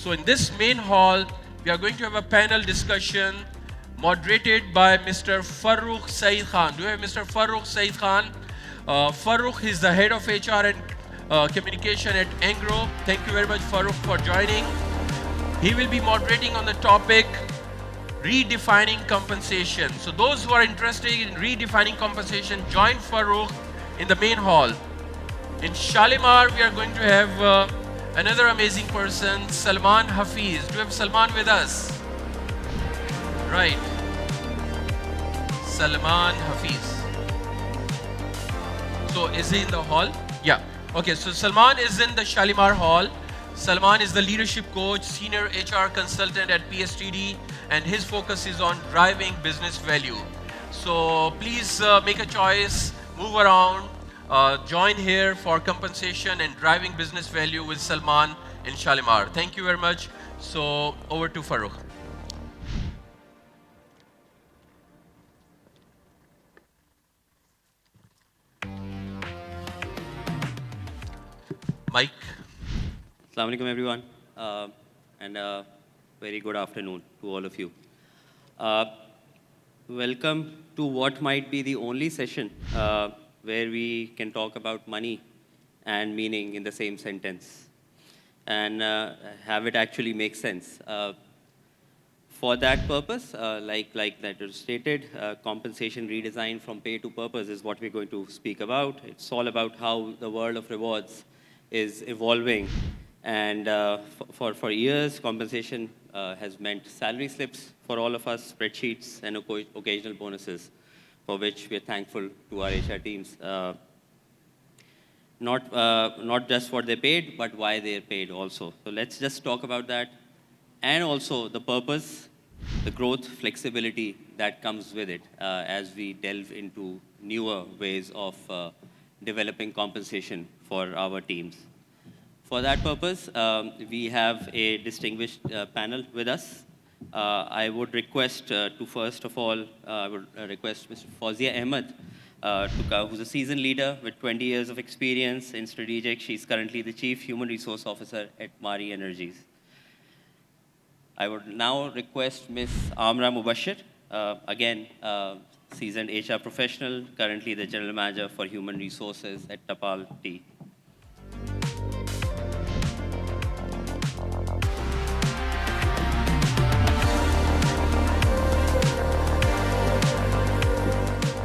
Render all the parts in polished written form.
So in this main hall, we are going to have a panel discussion moderated by Mr. Farooq Saeed Khan. Do you have Mr. Farooq Saeed Khan? Farooq is the head of HR and communication at Engro. Thank you very much, Farooq, for joining. He will be moderating on the topic redefining compensation. So those who are interested in redefining compensation, join Farooq in the main hall. In Shalimar, we are going to have another amazing person, Salman Hafiz. Do you have Salman with us? Right. Salman Hafiz. So is he in the hall? Yeah. Okay, so Salman is in the Shalimar Hall. Salman is the leadership coach, senior HR consultant at PSTD, and his focus is on driving business value. So please make a choice, move around, join here for compensation and driving business value with Salman in Shalimar. Thank you very much. So over to Farooq. Mike. Assalamu alaikum everyone, and very good afternoon to all of you. Welcome to what might be the only session where we can talk about money and meaning in the same sentence and have it actually make sense. For that purpose, like that was stated, compensation redesign from pay to purpose is what we're going to speak about. It's all about how the world of rewards is evolving. And for years, compensation has meant salary slips for all of us, spreadsheets, and occasional bonuses, for which we're thankful to our HR teams. Not just what they paid, but why they're paid also. So let's just talk about that. And also the purpose, the growth, flexibility that comes with it as we delve into newer ways of developing compensation for our teams. For that purpose, we have a distinguished panel with us. I would request to first of all, I would request Mr. Fawzia Ahmed, who's a seasoned leader with 20 years of experience in strategic. She's currently the Chief Human Resource Officer at Mari Energies. I would now request Ms. Amra Mubashir, again, seasoned HR professional, currently the General Manager for Human Resources at Tapal Tea.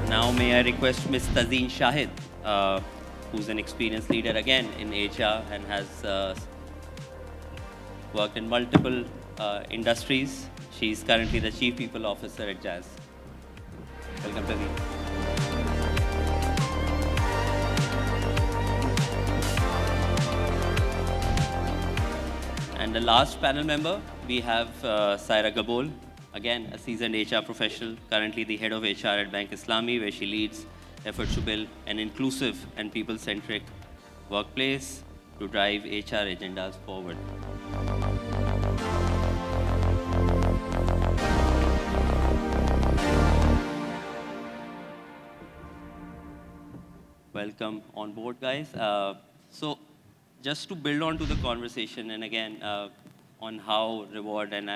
Now may I request Ms. Tazeen Shahid, who's an experienced leader again in HR and has worked in multiple industries. She's currently the Chief People Officer at Jazz. Welcome, Tazeen. And the last panel member, we have Saira Gabol, again, a seasoned HR professional, currently the head of HR at Bank Islami, where she leads efforts to build an inclusive and people-centric workplace to drive HR agendas forward. Welcome on board, guys. So just to build on to the conversation, and again, on how reward and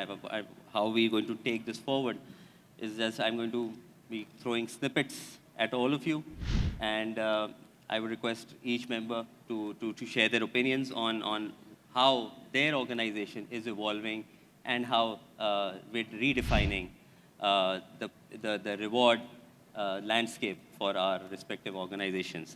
how we're going to take this forward, is just I'm going to be throwing snippets at all of you, and I would request each member to share their opinions on how their organization is evolving and how we're redefining the reward landscape for our respective organizations.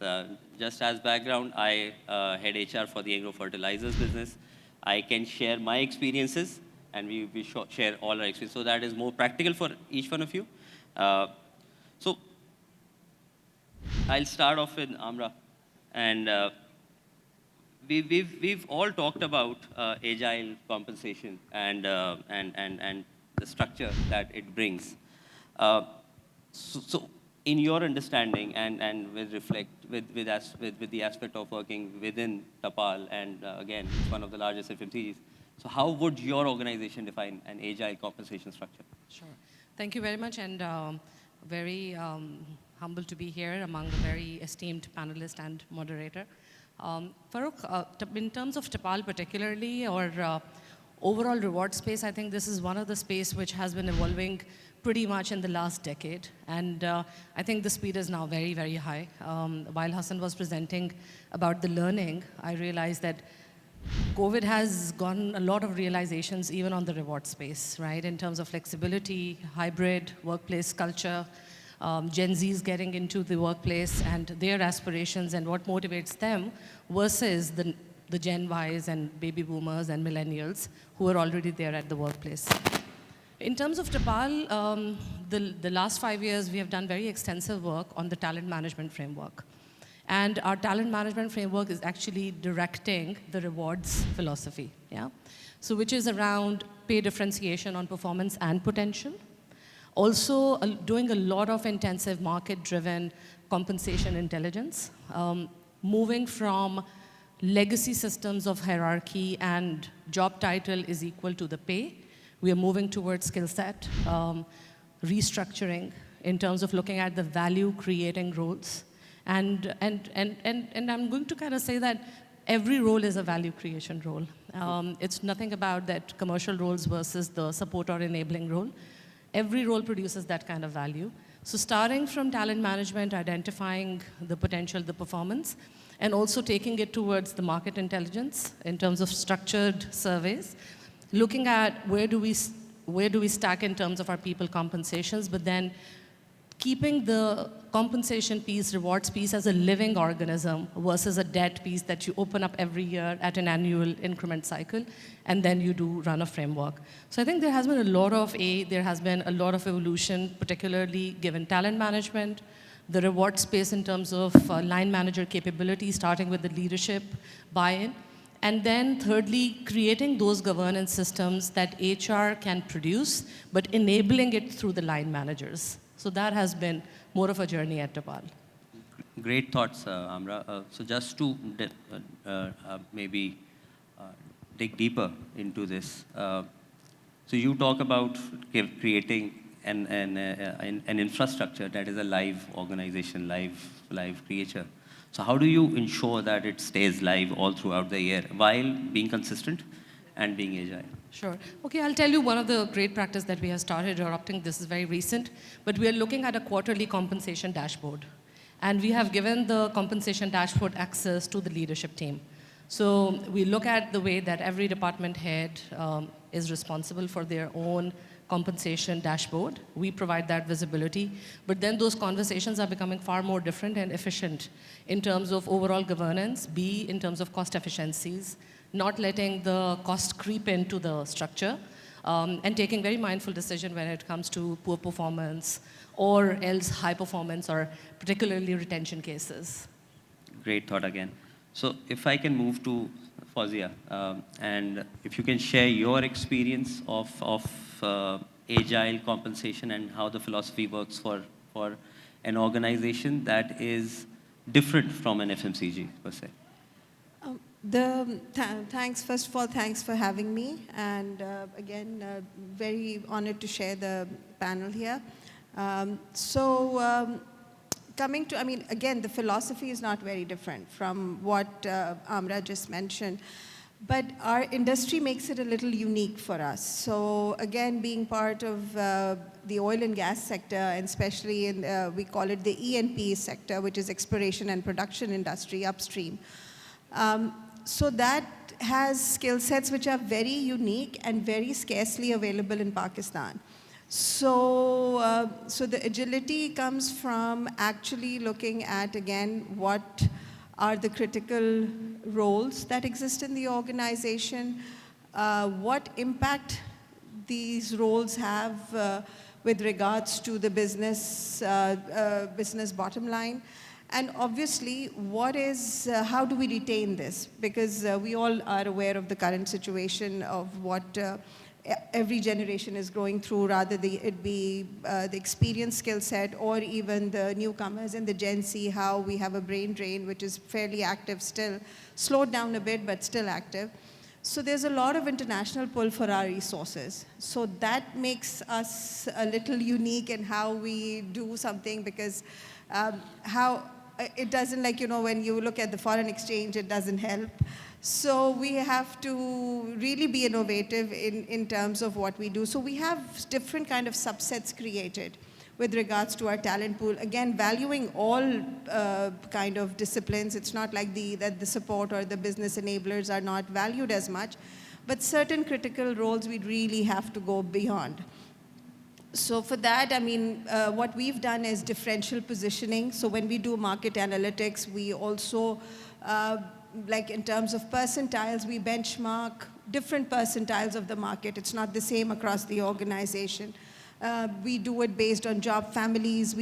Just as background, I head HR for the Engro Fertilizers business. I can share my experiences, and we share all our experience. So that is more practical for each one of you. So I'll start off with Amra. And we've all talked about agile compensation and the structure that it brings. So in your understanding and with the aspect of working within Tapal, and again, it's one of the largest FMCGs, so how would your organization define an agile compensation structure? Sure. Thank you very much, and very humbled to be here among the very esteemed panelist and moderator. Farooq, in terms of Tapal particularly, or overall reward space, I think this is one of the space which has been evolving pretty much in the last decade. And I think the speed is now very, very high. While Hassan was presenting about the learning, I realized that COVID has gotten a lot of realizations even on the reward space, right? In terms of flexibility, hybrid, workplace culture, Gen Zs getting into the workplace and their aspirations and what motivates them versus the Gen Ys and baby boomers and millennials who are already there at the workplace. In terms of Tapal, the last 5 years we have done very extensive work on the talent management framework. And our talent management framework is actually directing the rewards philosophy, yeah? So which is around pay differentiation on performance and potential. Also doing a lot of intensive market-driven compensation intelligence, moving from legacy systems of hierarchy and job title is equal to the pay. We are moving towards skill set, restructuring in terms of looking at the value creating roles. And I'm going to kind of say that every role is a value creation role. It's nothing about that commercial roles versus the support or enabling role. Every role produces that kind of value. So starting from talent management, identifying the potential, the performance, and also taking it towards the market intelligence in terms of structured surveys, looking at where do we stack in terms of our people compensations, but then keeping the compensation piece, rewards piece as a living organism versus a debt piece that you open up every year at an annual increment cycle, and then you do run a framework. So I think there has been a lot of evolution, particularly given talent management, the reward space in terms of line manager capability, starting with the leadership buy-in, and then thirdly, creating those governance systems that HR can produce, but enabling it through the line managers. So that has been more of a journey at Tapal. Great thoughts, Amra. So just to maybe dig deeper into this. So you talk about creating an infrastructure that is a live organization, live creature. So how do you ensure that it stays live all throughout the year while being consistent and being agile? Sure. Okay, I'll tell you one of the great practice that we have started adopting. This is very recent, but we are looking at a quarterly compensation dashboard. And we have given the compensation dashboard access to the leadership team. So we look at the way that every department head is responsible for their own compensation dashboard. We provide that visibility, but then those conversations are becoming far more different and efficient in terms of overall governance, in terms of cost efficiencies, not letting the cost creep into the structure, and taking very mindful decision when it comes to poor performance or else high performance or particularly retention cases. Great thought again. So if I can move to Fawzia, and if you can share your experience of agile compensation and how the philosophy works for an organization that is different from an FMCG per se. Thanks, first of all, thanks for having me. And again, very honored to share the panel here. Coming to, again, the philosophy is not very different from what Amra just mentioned. But our industry makes it a little unique for us. So again, being part of the oil and gas sector, and especially in, we call it the E&P sector, which is exploration and production industry upstream. So that has skill sets which are very unique and very scarcely available in Pakistan. So, so the agility comes from actually looking at, again, what are the critical roles that exist in the organization, what impact these roles have with regards to the business bottom line, and obviously, how do we retain this? Because we all are aware of the current situation of what every generation is going through, rather it be the experience skill set or even the newcomers and the Gen Z, how we have a brain drain, which is fairly active still, slowed down a bit, but still active. So there's a lot of international pull for our resources. So that makes us a little unique in how we do something, because how it doesn't, like, when you look at the foreign exchange, it doesn't help. So we have to really be innovative in terms of what we do. So we have different kind of subsets created with regards to our talent pool. Again, valuing all kind of disciplines. It's not like that the support or the business enablers are not valued as much, but certain critical roles we really have to go beyond. So for that, I mean, what we've done is differential positioning. So when we do market analytics, we also, like in terms of percentiles, we benchmark different percentiles of the market. It's not the same across the organization. We do it based on job families.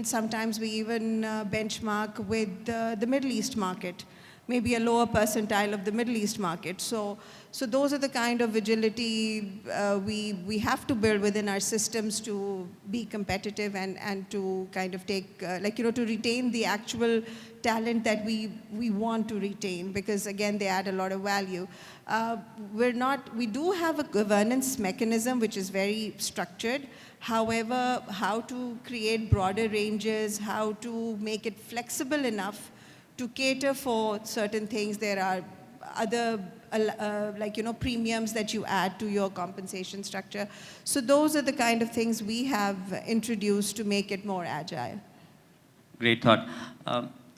Sometimes we even benchmark with the Middle East market, maybe a lower percentile of the Middle East market. So those are the kind of agility we have to build within our systems to be competitive and to kind of take, to retain the actual talent that we want to retain, because again, they add a lot of value. We do have a governance mechanism which is very structured. However, how to create broader ranges, how to make it flexible enough to cater for certain things. There are other premiums that you add to your compensation structure. So those are the kind of things we have introduced to make it more agile. Great thought.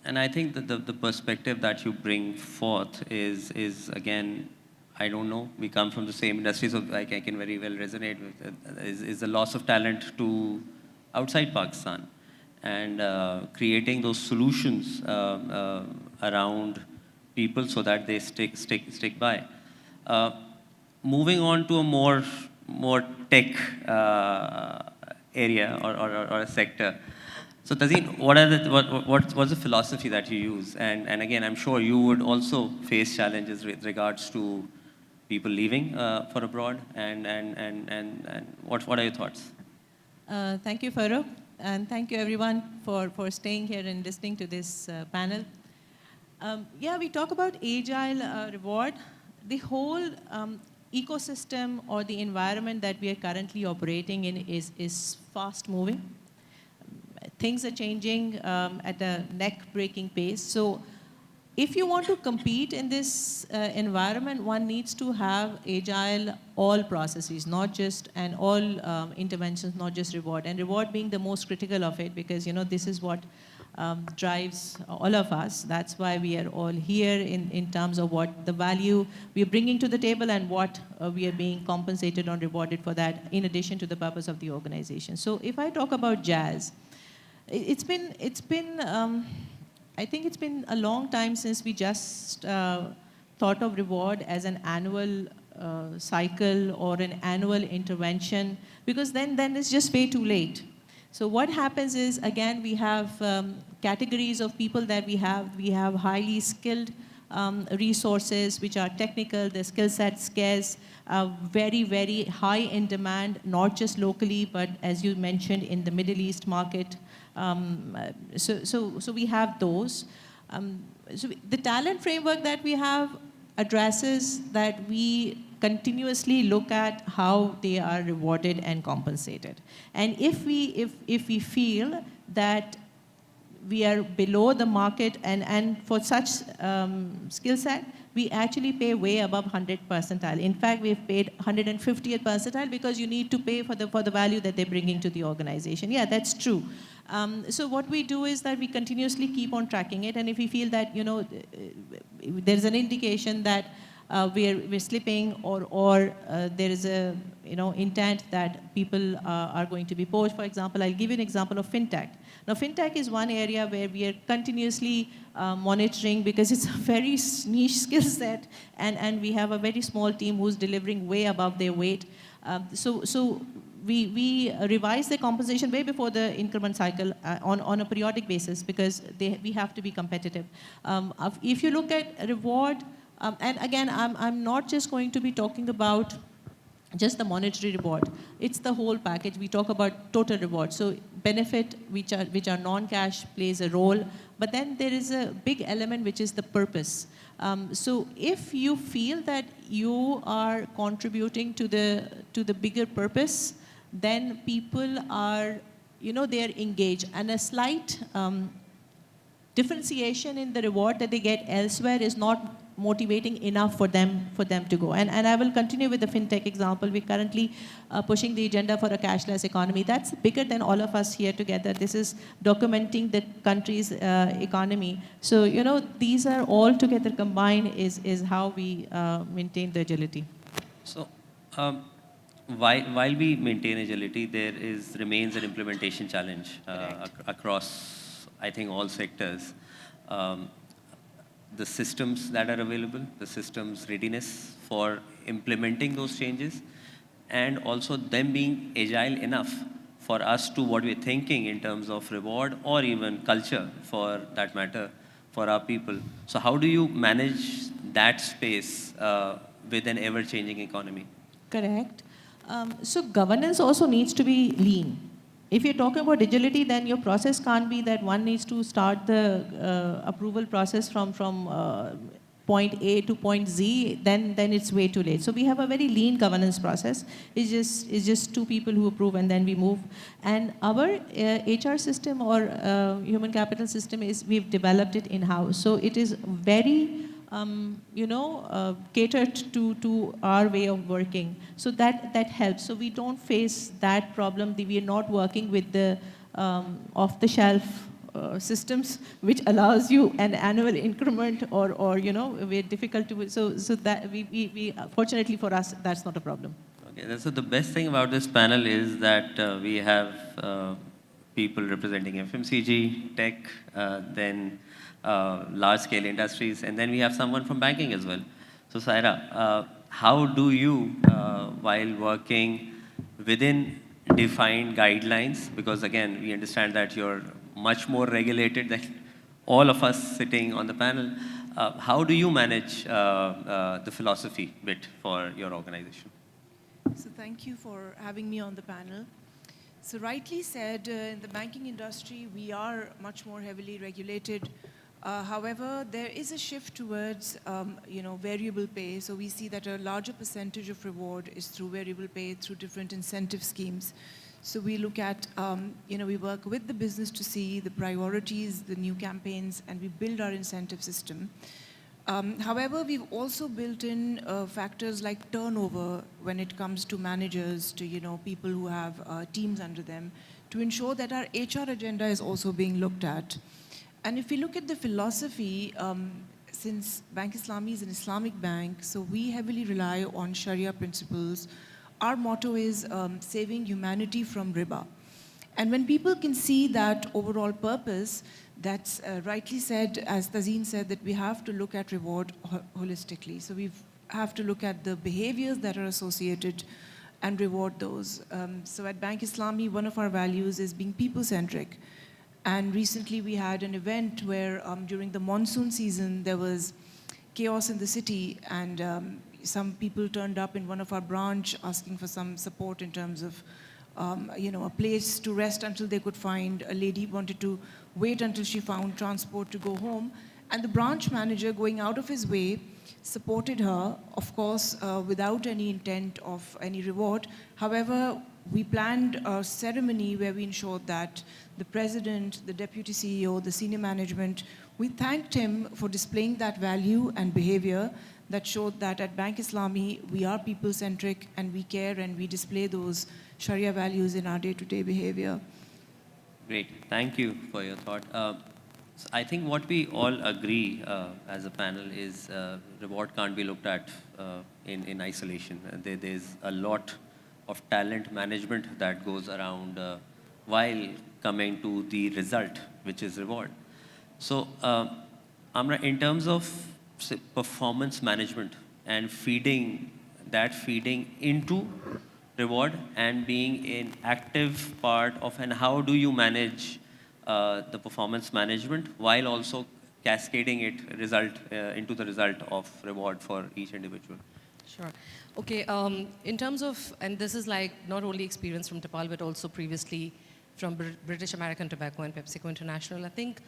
And I think that the perspective that you bring forth is again, I don't know, we come from the same industry, so I can very well resonate with it, is the loss of talent to outside Pakistan, and creating those solutions around people so that they stick by. Moving on to a more tech area or a sector. So Tazeen, what's the philosophy that you use? And again, I'm sure you would also face challenges with regards to people leaving for abroad, and what are your thoughts? Thank you, Farooq, and thank you everyone for staying here and listening to this panel. Yeah, we talk about agile reward. The whole ecosystem or the environment that we are currently operating in is fast moving. Things are changing at a neck-breaking pace. So if you want to compete in this environment, one needs to have agile all processes, not just, and all interventions, not just reward. And reward being the most critical of it, because this is what drives all of us. That's why we are all here in terms of what the value we are bringing to the table and what we are being compensated or rewarded for that, in addition to the purpose of the organization. So if I talk about Jazz, I think it's been a long time since we just thought of reward as an annual cycle or an annual intervention, because then it's just way too late. So what happens is, again, we have categories of people that we have. We have highly skilled resources which are technical, the skill set scarce, very, very high in demand, not just locally, but as you mentioned, in the Middle East market. So we have those. The talent framework that we have addresses that we continuously look at how they are rewarded and compensated. And if we feel that we are below the market, and for such skill set, we actually pay way above 100 percentile. In fact, we've paid 150th percentile, because you need to pay for the value that they're bringing to the organization. Yeah, that's true. So what we do is that we continuously keep on tracking it, and if we feel that there's an indication that we're slipping, or there is a intent that people are going to be poached. For example, I'll give you an example of fintech. Now, fintech is one area where we are continuously monitoring, because it's a very niche skill set, and we have a very small team who's delivering way above their weight. So we revise the compensation way before the increment cycle on a periodic basis, because we have to be competitive. If you look at reward, and again, I'm not just going to be talking about just the monetary reward. It's the whole package. We talk about total reward. So benefit, which are non-cash, plays a role. But then there is a big element, which is the purpose. So if you feel that you are contributing to the bigger purpose, then people are, they are engaged. And a slight differentiation in the reward that they get elsewhere is not motivating enough for them to go. And I will continue with the fintech example. We're currently pushing the agenda for a cashless economy. That's bigger than all of us here together. This is documenting the country's economy. So, you know, these are all together combined is how we maintain the agility. So, while we maintain agility, there remains an implementation challenge across, I think, all sectors. The systems that are available, the systems readiness for implementing those changes, and also them being agile enough for us to what we're thinking in terms of reward or even culture, for that matter, for our people. So how do you manage that space with an ever-changing economy? Correct. So governance also needs to be lean. If you're talking about agility, then your process can't be that one needs to start the approval process from point A to point Z, then it's way too late. So we have a very lean governance process. It's just two people who approve and then we move. And our HR system or human capital system we've developed it in-house. So it is very catered to our way of working. So that helps. So we don't face that problem. We are not working with the off-the-shelf systems, which allows you an annual increment or we're difficult to, so that we fortunately for us, that's not a problem. Okay, so the best thing about this panel is that we have people representing FMCG, tech, then large-scale industries, and then we have someone from banking as well. So Saira, how do you, while working within defined guidelines, because again, we understand that you're much more regulated than all of us sitting on the panel, how do you manage the philosophy bit for your organization? So thank you for having me on the panel. So rightly said, in the banking industry, we are much more heavily regulated. However, there is a shift towards, variable pay. So we see that a larger percentage of reward is through variable pay, through different incentive schemes. So we look at, we work with the business to see the priorities, the new campaigns, and we build our incentive system. However, we've also built in factors like turnover when it comes to managers, to people who have teams under them, to ensure that our HR agenda is also being looked at. And if we look at the philosophy, since Bank Islami is an Islamic bank, so we heavily rely on Sharia principles. Our motto is saving humanity from riba. And when people can see that overall purpose, that's rightly said, as Tazeen said, that we have to look at reward holistically. So we have to look at the behaviors that are associated and reward those. So at Bank Islami, one of our values is being people-centric. And recently we had an event where during the monsoon season, there was chaos in the city, and some people turned up in one of our branch asking for some support in terms of a place to rest until they could find. A lady wanted to wait until she found transport to go home. And the branch manager, going out of his way, supported her, of course, without any intent of any reward. However, we planned a ceremony where we ensured that the president, the deputy CEO, the senior management, we thanked him for displaying that value and behavior that showed that at Bank Islami, we are people-centric and we care and we display those Sharia values in our day-to-day behavior. Great, thank you for your thought. So I think what we all agree as a panel is reward can't be looked at in isolation. There's a lot of talent management that goes around while coming to the result, which is reward. So, Amra, in terms of performance management and feeding into reward and being an active part of, and how do you manage the performance management while also cascading it into the result of reward for each individual? Sure. Okay, in terms of, and this is like not only experience from Tipal, but also previously from British American Tobacco and PepsiCo International, I think,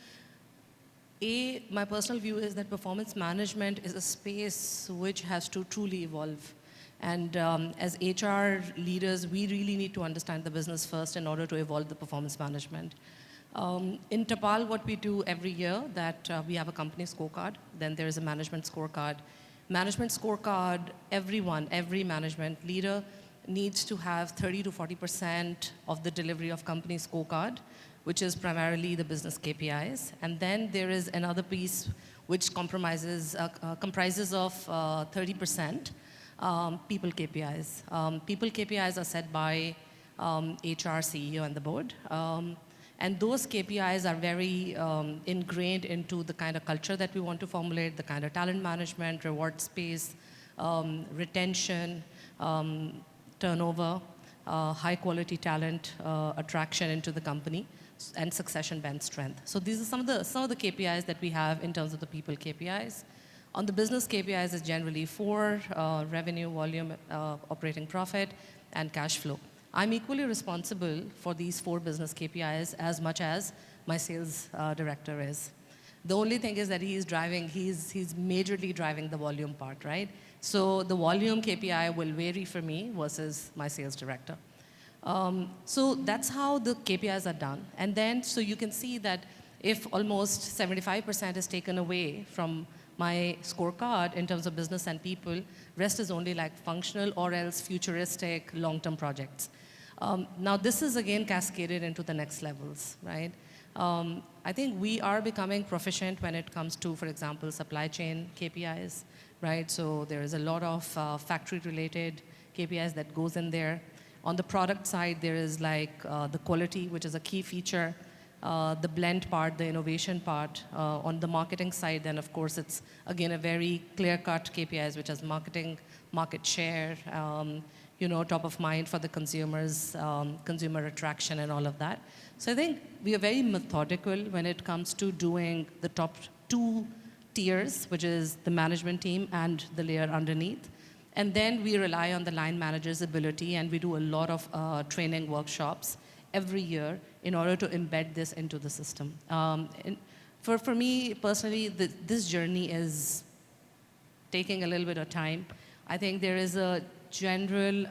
my personal view is that performance management is a space which has to truly evolve. And as HR leaders, we really need to understand the business first in order to evolve the performance management. In Tapal, what we do every year, that we have a company scorecard, then there is a management scorecard. Management scorecard, every management leader needs to have 30 to 40% of the delivery of company scorecard, which is primarily the business KPIs. And then there is another piece which comprises of 30% people KPIs. People KPIs are set by HR, CEO, and the board. And those KPIs are very ingrained into the kind of culture that we want to formulate, the kind of talent management, reward space, retention, turnover, high quality talent attraction into the company, and succession bench strength. So these are some of the KPIs that we have in terms of the people KPIs. On the business KPIs, is generally 4: revenue, volume, operating profit, and cash flow. I'm equally responsible for these 4 business KPIs as much as my sales director is. The only thing is that he's majorly driving the volume part, right? So the volume KPI will vary for me versus my sales director. So that's how the KPIs are done. And then, so you can see that if almost 75% is taken away from my scorecard in terms of business and people, rest is only like functional or else futuristic long-term projects. Now this is again cascaded into the next levels, right? I think we are becoming proficient when it comes to, for example, supply chain KPIs, right? So there is a lot of factory-related KPIs that goes in there. On the product side, there is like the quality, which is a key feature, the blend part, the innovation part. On the marketing side, then of course it's again a very clear-cut KPIs, which is marketing, market share, top of mind for the consumers, consumer attraction and all of that. So I think we are very methodical when it comes to doing the top 2 tiers, which is the management team and the layer underneath. And then we rely on the line manager's ability, and we do a lot of training workshops every year in order to embed this into the system. For me personally, this journey is taking a little bit of time. I think there is a general,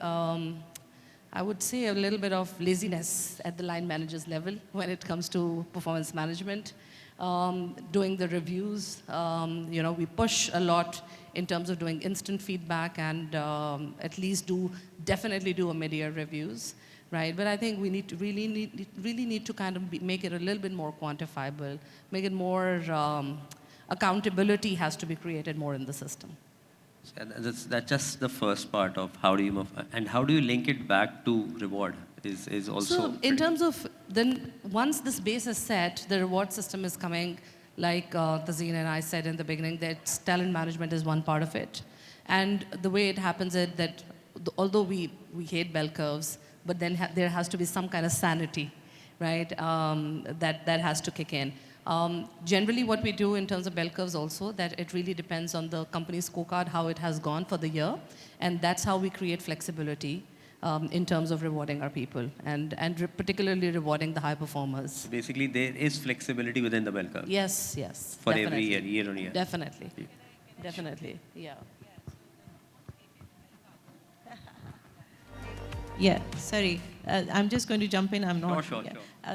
I would say a little bit of laziness at the line manager's level when it comes to performance management. Doing the reviews, we push a lot in terms of doing instant feedback and at least definitely do a mid-year reviews, right? But I think we really need to kind of make it a little bit more quantifiable, make it more, accountability has to be created more in the system. So that's just the first part of how do you move, and how do you link it back to reward is also. So in terms of then once this base is set, the reward system is coming, like Tazeen and I said in the beginning, that talent management is one part of it. And the way it happens is that although we hate bell curves, but then there has to be some kind of sanity, right? That has to kick in. Generally what we do in terms of bell curves also, that it really depends on the company's scorecard, how it has gone for the year. And that's how we create flexibility in terms of rewarding our people and particularly rewarding the high performers. So basically, there is flexibility within the bell curve. Yes. For definitely. every year on year. Definitely. Definitely, yeah. Yeah, sorry. I'm just going to jump in. I'm not. Sure.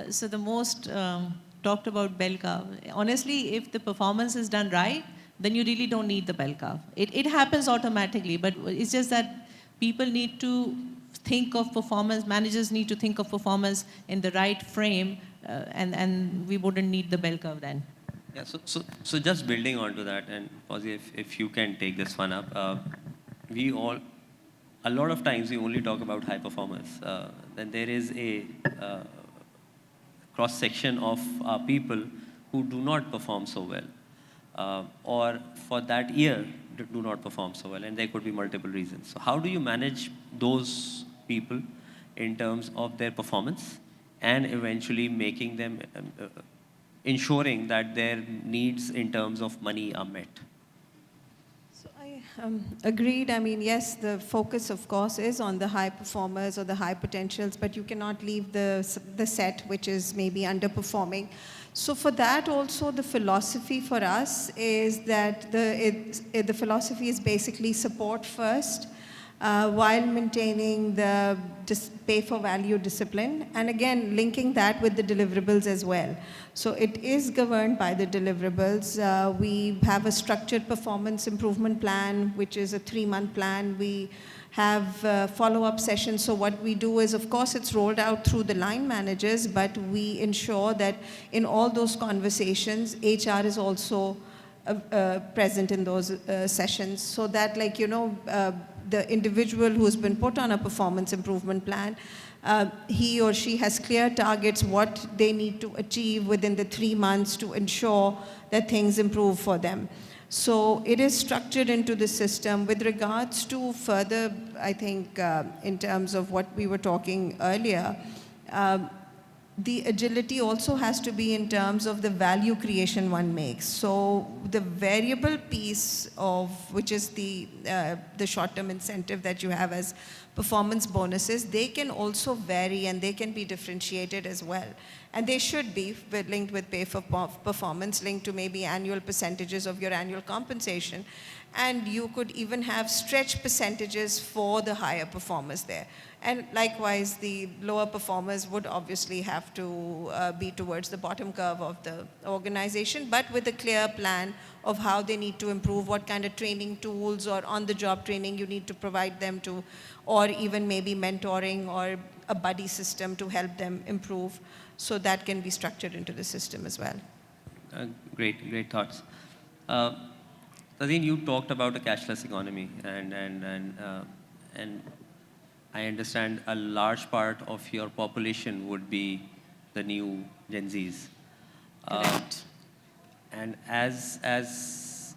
So the most talked about bell curve. Honestly, if the performance is done right, then you really don't need the bell curve. It happens automatically, but it's just that people need to think of performance, managers need to think of performance in the right frame, and we wouldn't need the bell curve then. Yeah, so just building onto that, and Fauzi, if you can take this one up, a lot of times we only talk about high performers. Then there is a cross-section of people who do not perform so well, or for that year do not perform so well, and there could be multiple reasons. So how do you manage those people in terms of their performance and eventually making them, ensuring that their needs in terms of money are met? So I agreed. I mean, yes, the focus, of course, is on the high performers or the high potentials, but you cannot leave the set, which is maybe underperforming. So for that also, the philosophy for us is that the philosophy is basically support first, while maintaining the pay for value discipline, and again linking that with the deliverables as well. So it is governed by the deliverables. We have a structured performance improvement plan, which is a 3-month plan. We have follow-up sessions. So what we do is, of course, it's rolled out through the line managers, but we ensure that in all those conversations, HR is also present in those sessions, so that, like, the individual who's been put on a performance improvement plan, he or she has clear targets, what they need to achieve within the 3 months to ensure that things improve for them. So it is structured into the system. With regards to further, I think, in terms of what we were talking earlier, the agility also has to be in terms of the value creation one makes. So the variable piece of, which is the short-term incentive that you have as performance bonuses, they can also vary and they can be differentiated as well. And they should be linked with pay for performance, linked to maybe annual percentages of your annual compensation. And you could even have stretch percentages for the higher performers there. And likewise, the lower performers would obviously have to be towards the bottom curve of the organization, but with a clear plan of how they need to improve, what kind of training tools or on-the-job training you need to provide them to, or even maybe mentoring or a buddy system to help them improve. So that can be structured into the system as well. Great thoughts. Tadeen, you talked about a cashless economy, and I understand a large part of your population would be the new Gen Zs. Correct. And as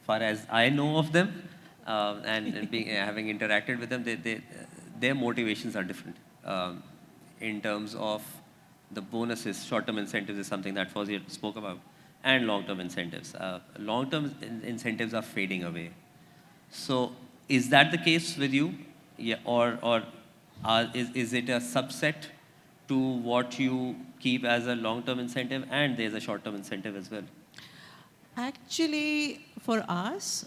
far as I know of them, and having interacted with them, their motivations are different. In terms of the bonuses, short-term incentives is something that Fawzia spoke about, and long-term incentives. Long-term incentives are fading away. So is that the case with you? Yeah, or is it a subset to what you keep as a long-term incentive, and there's a short-term incentive as well? Actually, for us,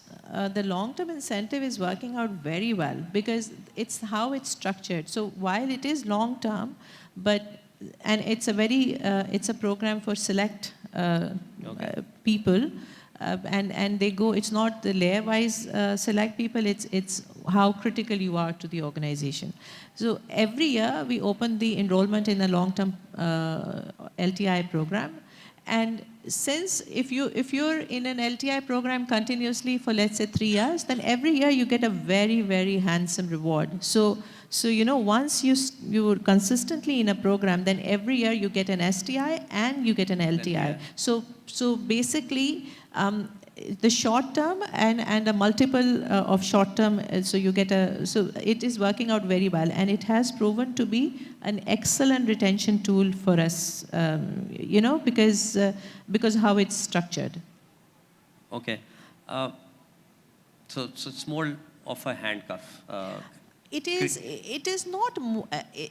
the long-term incentive is working out very well because it's how it's structured. So while it is long-term, and it's a program for select people, and they go, it's not the layer-wise select people, it's how critical you are to the organization. So every year we open the enrollment in a long-term LTI program. And since if you're in an LTI program continuously for, let's say, 3 years, then every year you get a very, very handsome reward. So once you're consistently in a program, then every year you get an STI and you get an LTI. So basically, the short term and a multiple of short term, so it is working out very well, and it has proven to be an excellent retention tool for us, because how it's structured. Okay, so it's more of a handcuff. It is not,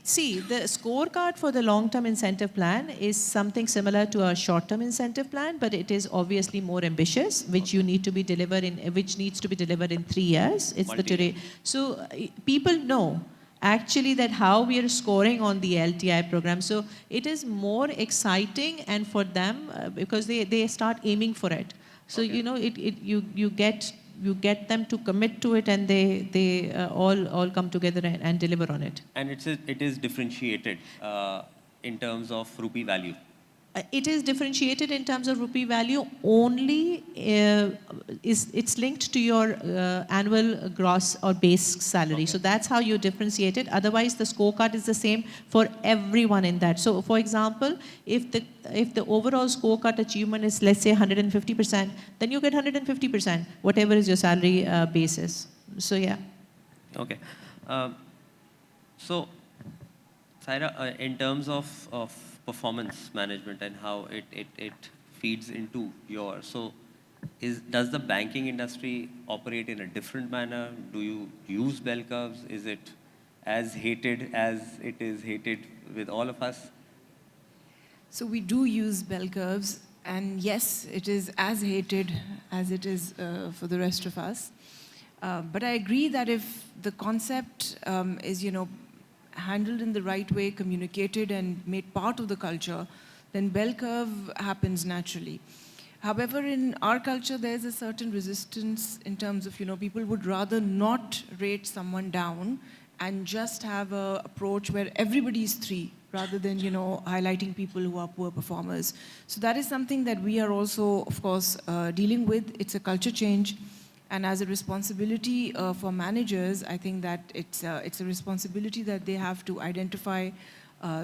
see, the scorecard for the long-term incentive plan is something similar to a short-term incentive plan, but it is obviously more ambitious, which needs to be delivered in 3 years. It's the today. So people know actually that how we are scoring on the LTI program. So it is more exciting, and for them, because they start aiming for it. So, you get them to commit to it, and they all come together and deliver on it. And it is differentiated in terms of rupee value. It is differentiated in terms of rupee value only. It's linked to your annual gross or base salary. Okay. So that's how you differentiate it. Otherwise, the scorecard is the same for everyone in that. So, for example, if the overall scorecard achievement is, let's say, 150%, then you get 150%, whatever is your salary basis. So yeah. Okay. So, Saira, in terms of performance management and how it feeds into does the banking industry operate in a different manner? Do you use bell curves? Is it as hated as it is hated with all of us? So we do use bell curves, and yes, it is as hated as it is for the rest of us. But I agree that if the concept is, handled in the right way, communicated and made part of the culture, then bell curve happens naturally. However, in our culture, there's a certain resistance in terms of, people would rather not rate someone down and just have an approach where everybody is 3 rather than, highlighting people who are poor performers. So that is something that we are also, of course, dealing with. It's a culture change. And as a responsibility for managers, I think that it's a responsibility that they have to identify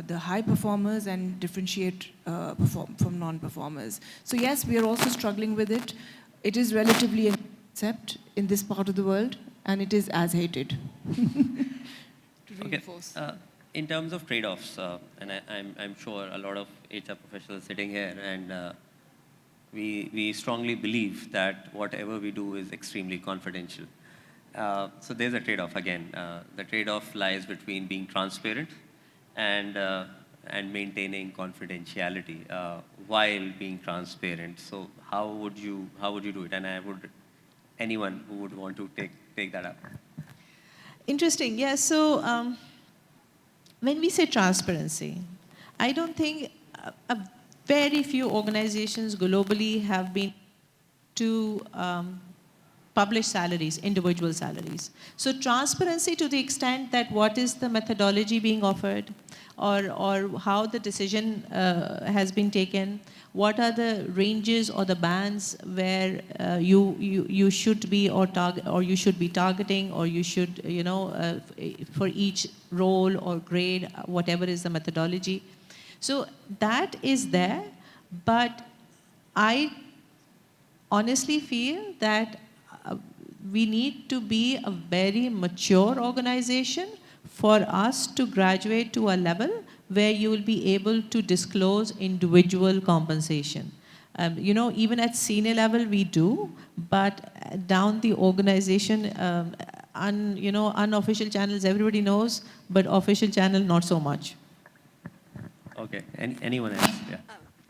the high performers and differentiate from non-performers. So yes, we are also struggling with it. It is relatively a concept in this part of the world, and it is as hated. To reinforce. In terms of trade-offs, and I'm sure a lot of HR professionals sitting here, and we strongly believe that whatever we do is extremely confidential. So there's a trade-off again. The trade-off lies between being transparent and maintaining confidentiality while being transparent. So how would you do it? And anyone who would want to take that up. Interesting. Yeah. So when we say transparency, I don't think a very few organizations globally have been to publish salaries, individual salaries. So transparency to the extent that what is the methodology being offered, or how the decision has been taken, what are the ranges or the bands where you should be or you should be targeting, or you should, for each role or grade, whatever is the methodology. So that is there, but I honestly feel that we need to be a very mature organization for us to graduate to a level where you will be able to disclose individual compensation. Even at senior level we do, but down the organization, unofficial channels everybody knows, but official channel not so much. Okay, anyone else? Yeah.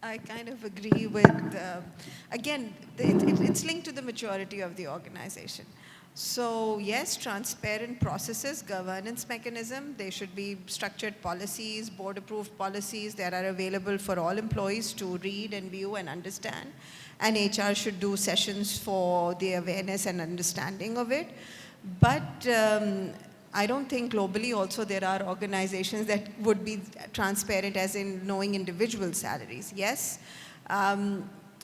I kind of agree with, again, it's linked to the maturity of the organization. So yes, transparent processes, governance mechanism, there should be structured policies, board approved policies that are available for all employees to read and view and understand. And HR should do sessions for the awareness and understanding of it. But I don't think globally also there are organizations that would be transparent as in knowing individual salaries. Yes,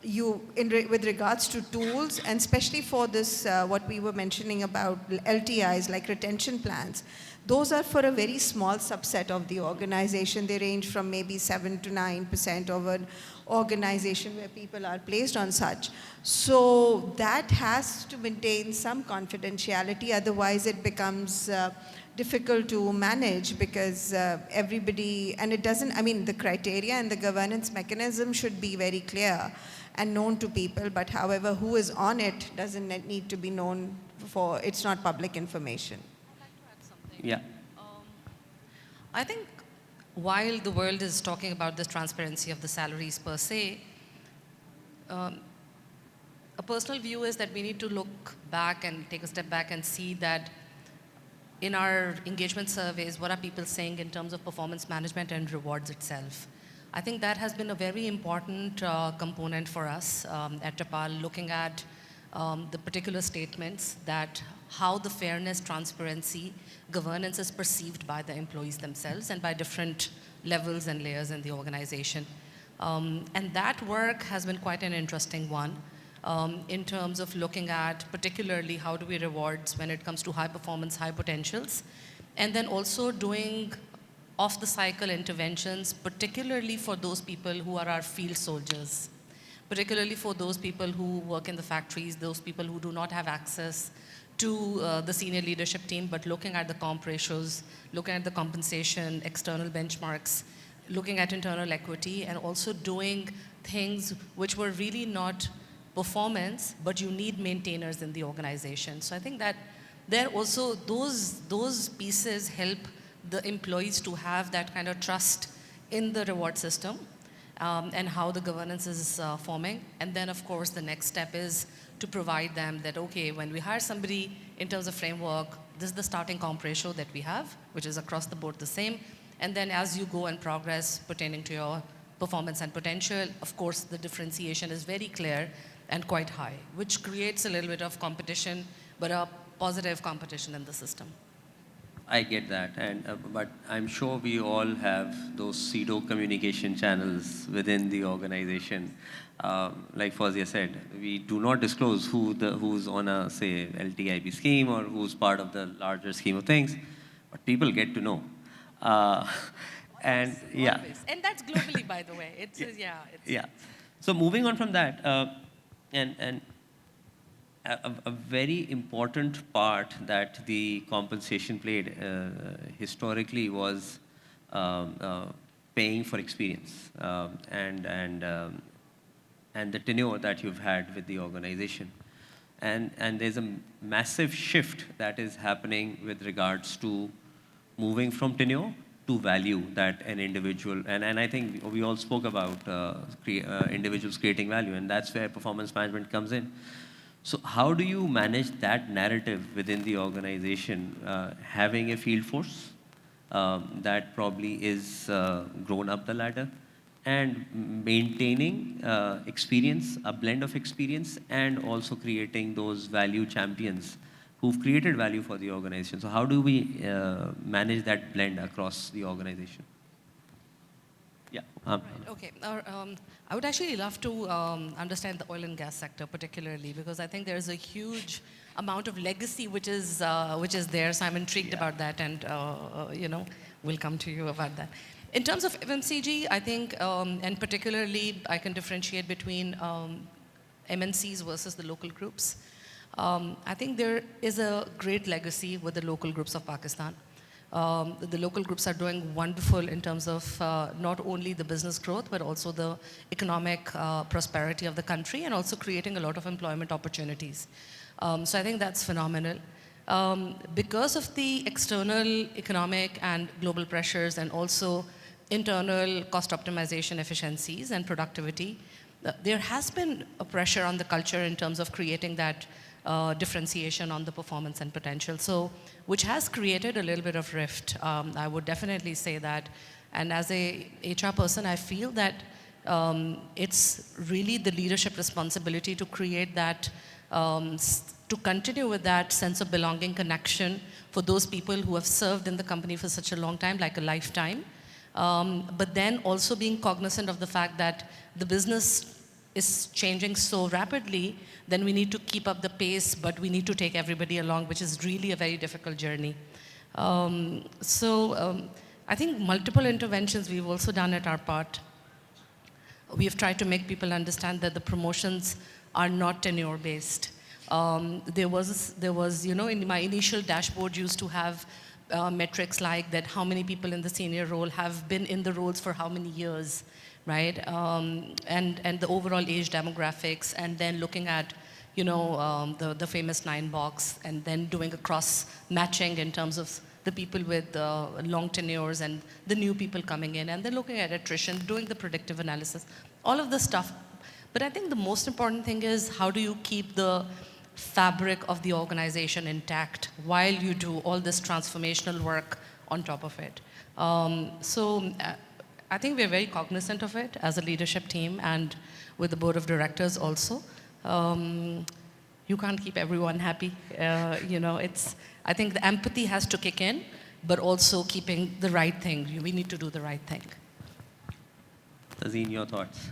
with regards to tools, and especially for this, what we were mentioning about LTIs, like retention plans, those are for a very small subset of the organization. They range from maybe 7 to 9% of an organization where people are placed on such. So that has to maintain some confidentiality, otherwise it becomes difficult to manage, because everybody, and it doesn't, the criteria and the governance mechanism should be very clear and known to people, but however, who is on it doesn't need to be known for, it's not public information. Yeah. I think while the world is talking about this transparency of the salaries per se, a personal view is that we need to look back and take a step back and see that in our engagement surveys, what are people saying in terms of performance management and rewards itself? I think that has been a very important component for us at Tapal, looking at the particular statements that how the fairness, transparency, governance is perceived by the employees themselves and by different levels and layers in the organization. And that work has been quite an interesting one in terms of looking at particularly how do we rewards when it comes to high performance, high potentials, and then also doing off-the-cycle interventions, particularly for those people who are our field soldiers, particularly for those people who work in the factories, those people who do not have access to the senior leadership team, but looking at the comp ratios, looking at the compensation, external benchmarks, looking at internal equity, and also doing things which were really not performance, but you need maintainers in the organization. So I think that there also, those pieces help the employees to have that kind of trust in the reward system. and how the governance is forming. And then, of course, the next step is to provide them that, okay, when we hire somebody in terms of framework, this is the starting comp ratio that we have, which is across the board the same. And then as you go and progress pertaining to your performance and potential, of course, the differentiation is very clear and quite high, which creates a little bit of competition, but a positive competition in the system. I get that, but I'm sure we all have those pseudo communication channels within the organization. Like Fawzia said, we do not disclose who's on a, say, LTIP scheme or who's part of the larger scheme of things, but people get to know. And yeah. Always. And that's globally, by the way. It's, yeah. Yeah. So moving on from that, and a very important part that the compensation played historically was paying for experience and the tenure that you've had with the organization. And there's a massive shift that is happening with regards to moving from tenure to value that an individual, and I think we all spoke about individuals creating value, and that's where performance management comes in. So how do you manage that narrative within the organization, having a field force that probably is grown up the ladder, and maintaining experience, a blend of experience, and also creating those value champions who've created value for the organization? So how do we manage that blend across the organization? Yeah. Right, okay. I would actually love to understand the oil and gas sector particularly, because I think there's a huge amount of legacy which is there. So I'm intrigued about that, and we'll come to you about that. In terms of FMCG, I think, and particularly, I can differentiate between MNCs versus the local groups. I think there is a great legacy with the local groups of Pakistan. The local groups are doing wonderful in terms of not only the business growth, but also the economic prosperity of the country, and also creating a lot of employment opportunities. So I think that's phenomenal. Because of the external economic and global pressures, and also internal cost optimization efficiencies and productivity, there has been a pressure on the culture in terms of creating that differentiation on the performance and potential, so which has created a little bit of rift. I would definitely say that. And as a HR person, I feel that it's really the leadership responsibility to create that, to continue with that sense of belonging, connection for those people who have served in the company for such a long time, like a lifetime. But then also being cognizant of the fact that the business is changing so rapidly, then we need to keep up the pace, but we need to take everybody along, which is really a very difficult journey. I think multiple interventions we've also done at our part. We have tried to make people understand that the promotions are not tenure-based. There was, in my initial dashboard used to have metrics like that, how many people in the senior role have been in the roles for how many years, right? And the overall age demographics, and then looking at, the famous 9 box, and then doing a cross matching in terms of the people with long tenures and the new people coming in, and then looking at attrition, doing the predictive analysis, all of this stuff. But I think the most important thing is, how do you keep the fabric of the organization intact while you do all this transformational work on top of it? I think we're very cognizant of it as a leadership team, and with the board of directors also. You can't keep everyone happy. I think the empathy has to kick in, but also keeping the right thing. We need to do the right thing. Tazeen, your thoughts?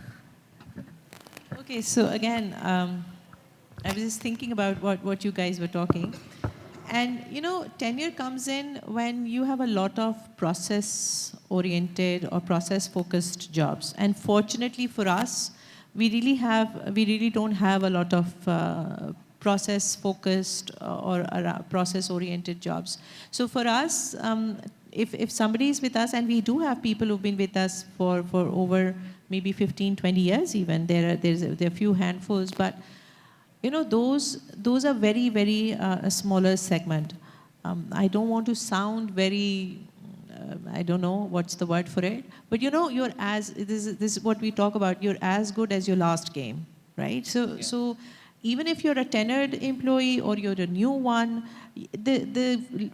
Okay, so again, I was just thinking about what you guys were talking. And, tenure comes in when you have a lot of process-oriented or process-focused jobs. And fortunately for us, we really don't have a lot of process-focused or process-oriented jobs. So for us, if somebody is with us, and we do have people who've been with us for over maybe 15, 20 years even, there are a few handfuls, but those are very, very a smaller segment. I don't want to sound very I don't know what's the word for it, but you know, this is what we talk about, you're as good as your last game, right? So even if you're a tenured employee or you're a new one, the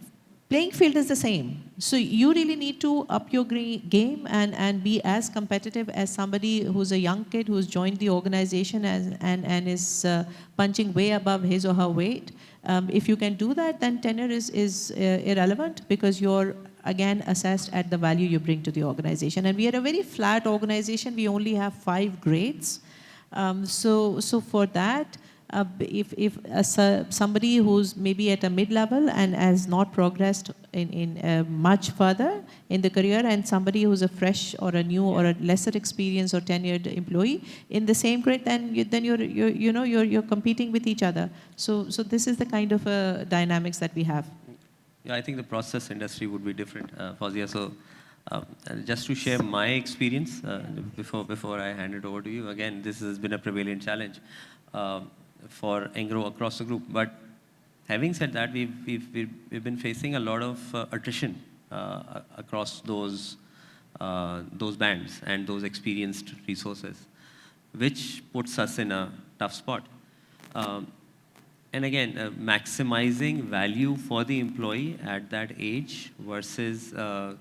playing field is the same. So you really need to up your game and be as competitive as somebody who's a young kid who's joined the organization and is punching way above his or her weight. If you can do that, then tenure is irrelevant, because you're again assessed at the value you bring to the organization. And we are a very flat organization. We only have 5 grades. So for that, if somebody who's maybe at a mid-level and has not progressed in much further in the career, and somebody who's a fresh or a new or a lesser experienced or tenured employee in the same grade, then you're competing with each other. So this is the kind of dynamics that we have. Yeah, I think the process industry would be different, Fawzia. So just to share my experience before I hand it over to you, again, this has been a prevalent challenge for Engro across the group. But having said that, we've been facing a lot of attrition across those bands and those experienced resources, which puts us in a tough spot. And again, maximizing value for the employee at that age versus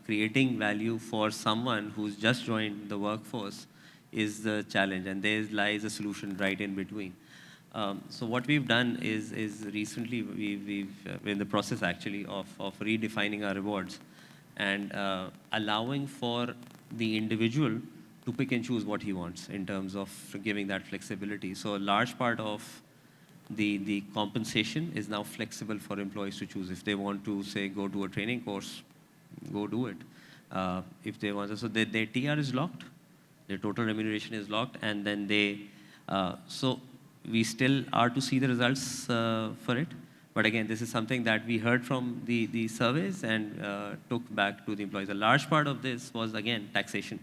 creating value for someone who's just joined the workforce is the challenge, and there lies a solution right in between. So what we've done is recently we're in the process actually of redefining our rewards and allowing for the individual to pick and choose what he wants in terms of giving that flexibility. So a large part of the compensation is now flexible for employees to choose. If they want to, say, go to a training course, go do it. If they want to, so their TR is locked, their total remuneration is locked, and then so we still are to see the results for it. But again, this is something that we heard from the surveys and took back to the employees. A large part of this was, again, taxation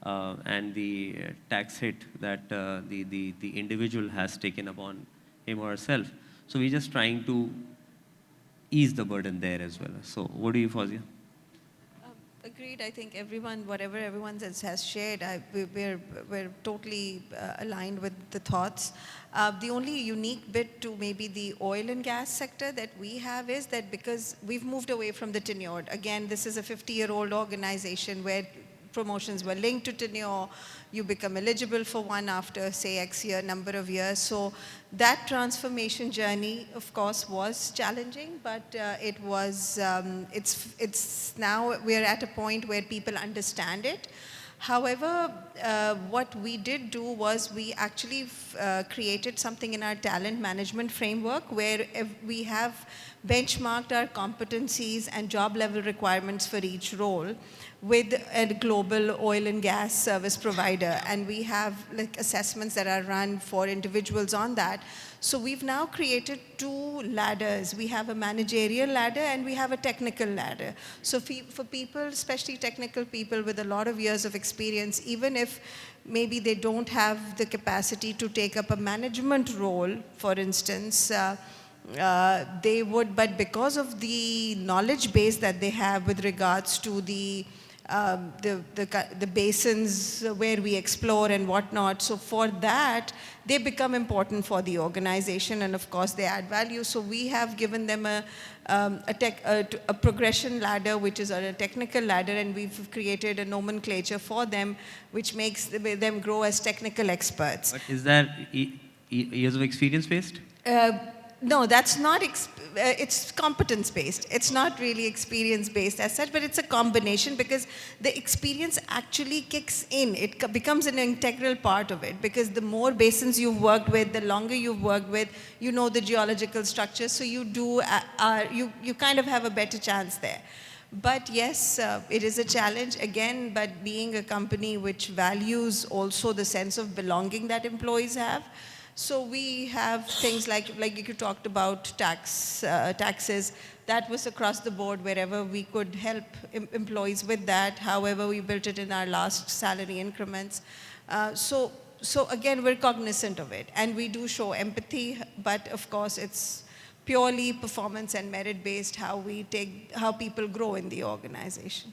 and the tax hit that the individual has taken upon him or herself. So we're just trying to ease the burden there as well. So what do you, Fawzia? Agreed. I think whatever everyone has shared, we're totally aligned with the thoughts. The only unique bit to maybe the oil and gas sector that we have is that because we've moved away from the tenured. Again, this is a 50-year-old organization where promotions were linked to tenure. You become eligible for one after, say, X number of years. So that transformation journey, of course, was challenging, but it was, it's now we're at a point where people understand it. However, what we did do was we actually created something in our talent management framework where we have benchmarked our competencies and job level requirements for each role with a global oil and gas service provider, and we have like assessments that are run for individuals on that. So we've now created 2 ladders. We have a managerial ladder and we have a technical ladder. So for people, especially technical people with a lot of years of experience, even if maybe they don't have the capacity to take up a management role, for instance, they would, but because of the knowledge base that they have with regards to the basins where we explore and whatnot. So for that, they become important for the organization, and of course they add value. So we have given them a progression ladder, which is a technical ladder, and we've created a nomenclature for them, which makes them grow as technical experts. But is that years of experience based? No, that's not, it's competence-based. It's not really experience-based as such, but it's a combination because the experience actually kicks in. It becomes an integral part of it because the more basins you've worked with, the longer you've worked with, you know the geological structure, so you kind of have a better chance there. But yes, it is a challenge again, but being a company which values also the sense of belonging that employees have. So we have things like you talked about taxes. That was across the board wherever we could help employees with that. However, we built it in our last salary increments. So again, we're cognizant of it, and we do show empathy. But of course, it's purely performance and merit based how people grow in the organization.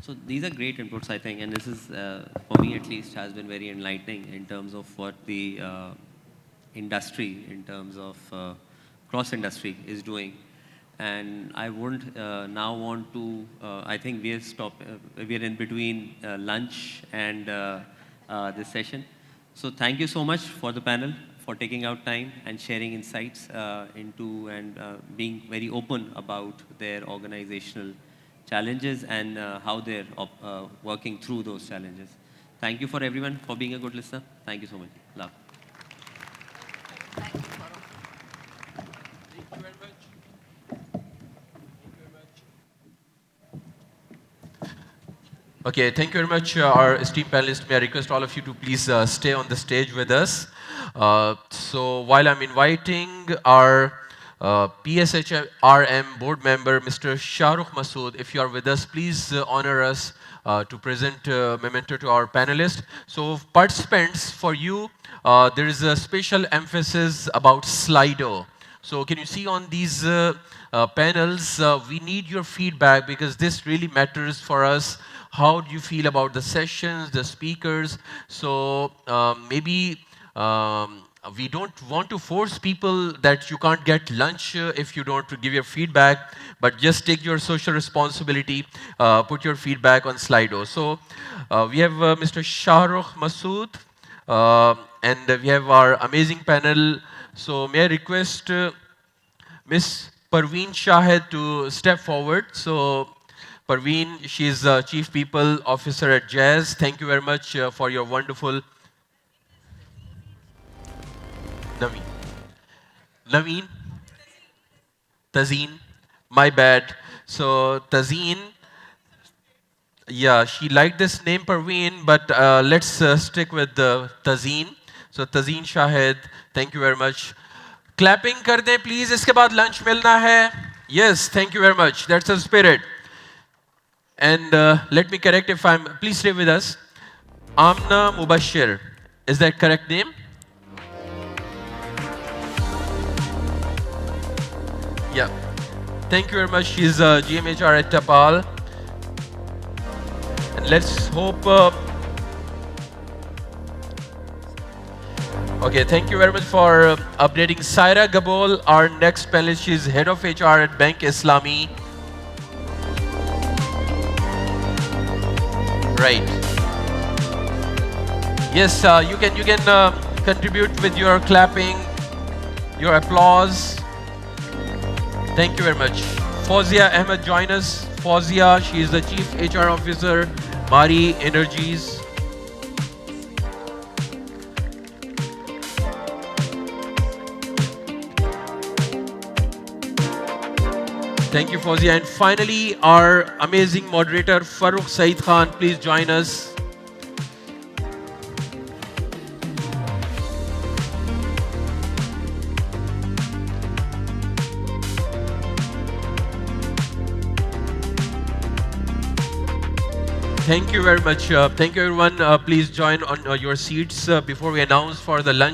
So these are great inputs, I think, and this is, for me at least, has been very enlightening in terms of what the industry, in terms of cross-industry is doing. And I wouldn't now want to, I think we are in between lunch and this session. So thank you so much for the panel, for taking out time and sharing insights into and being very open about their organizational challenges and how they're working through those challenges. Thank you for everyone for being a good listener. Thank you so much. Love. Thank you very much. Okay, thank you very much, our esteemed panelists. May I request all of you to please stay on the stage with us. So while I'm inviting our PSHRM board member, Mr. Shahrukh Masood, if you are with us, please honor us to present a memento to our panelists. So participants, for you, there is a special emphasis about Slido. So can you see on these panels, we need your feedback because this really matters for us. How do you feel about the sessions, the speakers? So maybe we don't want to force people that you can't get lunch if you don't give your feedback, but just take your social responsibility, put your feedback on Slido. So we have Mr. Shahrukh Masood, and we have our amazing panel. So may I request Ms. Parveen Shahed to step forward. So Parveen, she is Chief People Officer at Jazz. Thank you very much for your wonderful... Naveen? Tazeen? My bad. So Tazeen, yeah, she liked this name Parveen, but let's stick with Tazeen. So Tazeen Shahed, thank you very much. Clapping kar dein please, iske baad lunch milna hai. Yes, thank you very much. That's the spirit. And let me correct if I'm, please stay with us. Amna Mubashir, is that correct name? Yeah. Thank you very much. She's GMHR at Tapal. And let's hope... okay, thank you very much for updating Saira Gabol, our next panelist. She's Head of HR at Bank Islami. Right. Yes, you can contribute with your clapping, your applause. Thank you very much. Fawzia Ahmed join us. Fawzia, she is the Chief HR Officer, Mari Energies. Thank you, Fawzia. And finally, our amazing moderator, Farrukh Saeed Khan, please join us. Thank you very much. Thank you, everyone. Please join on your seats before we announce for the lunch.